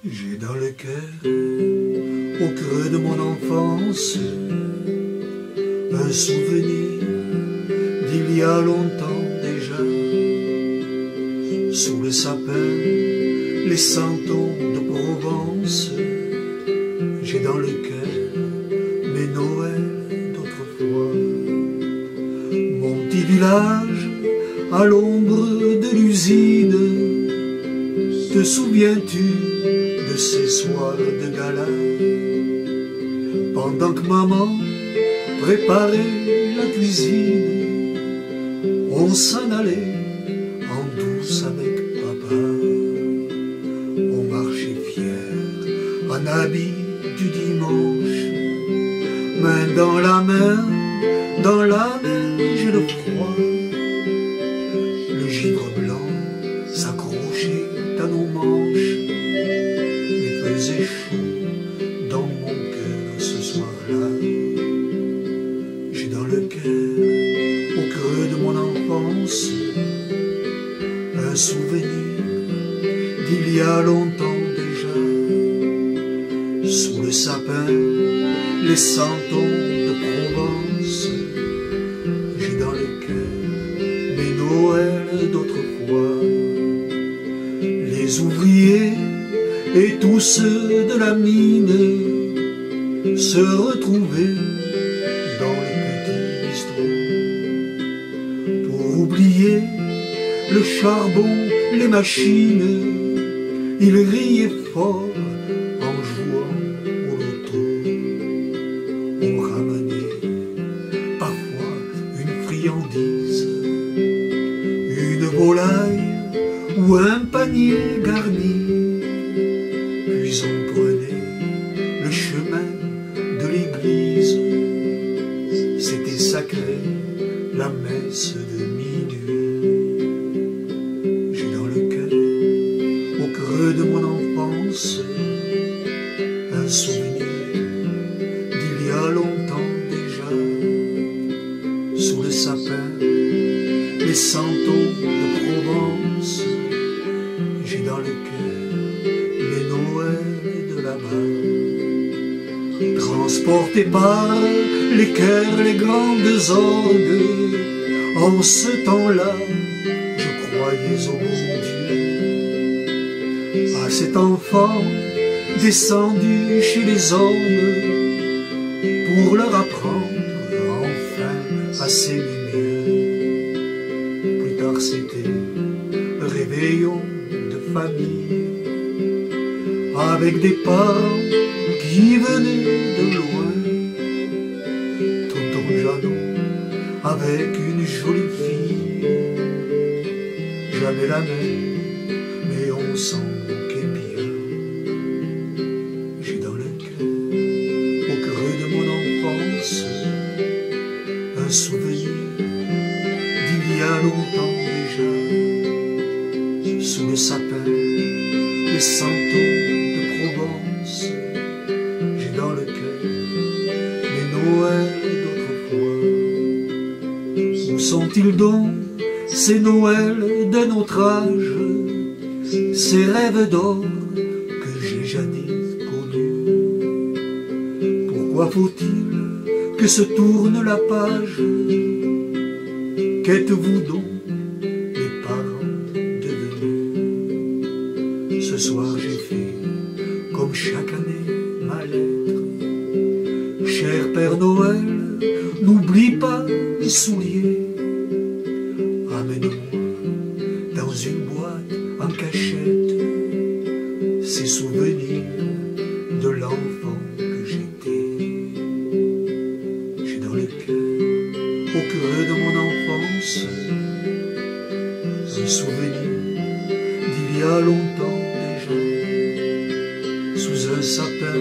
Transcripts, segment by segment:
J'ai dans le cœur, au creux de mon enfance, un souvenir d'il y a longtemps déjà. Sous le sapin, les santons de Provence, j'ai dans le cœur mes Noëls d'autrefois. Mon petit village, à l'ombre de l'usine, te souviens-tu de ces soirs de gala, pendant que maman préparait la cuisine, on s'en allait en douce avec papa. On marchait fiers en habit du dimanche, main dans la neige et le froid. Le givre blanc s'accrochait à nos manches, mais faisait chaud dans mon cœur ce soir-là. J'ai dans le cœur, au creux de mon enfance, un souvenir d'il y a longtemps déjà. Sous le sapin, les santons de Provence, j'ai dans le cœur mes Noëls d'autrefois. Les ouvriers et tous ceux de la mine se retrouvaient dans les petits bistrots pour oublier le charbon, les machines. Ils riaient fort en jouant au loto. On ramenait parfois une friandise, une volaille ou un panier garni. Puis on prenait le chemin de l'église. C'était sacré, la messe de minuit. J'ai dans le cœur, au creux de mon enfance, un souvenir d'il y a longtemps déjà. Sous le sapin, les santons de Provence, j'ai dans le cœur les Noëls de là-bas. Transportés par les chœurs, les grandes orgues, en ce temps-là, je croyais au bon Dieu, à cet enfant descendu chez les hommes pour leur apprendre enfin à s'aimer mieux. Plus tard c'était réveillon de famille, avec des parents qui venaient de loin. Tonton Jeannot avec une jolie fille, jamais la même, mais on s'en moquait bien. J'ai dans le cœur, au creux de mon enfance, un souvenir d'il y a longtemps déjà. Sous le sapin, les santons de Provence, j'ai dans le cœur les Noëls d'autrefois. Où sont-ils donc, ces Noëls de notre âge, ces rêves d'or que j'ai jadis connus? Pourquoi faut-il que se tourne la page? Qu'êtes-vous donc, les parents devenus? Ce soir j'ai fait, comme chaque année, ma lettre. Cher Père Noël, n'oublie pas mes souliers. Amène-moi dans une boîte en cachette ces souvenirs de l'enfant que j'étais. J'ai dans le cœur, au creux de mon enfance, un souvenir d'il y a longtemps déjà. Sous un sapin,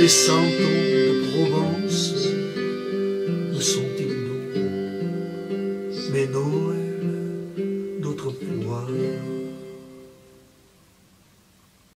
les santons de Provence,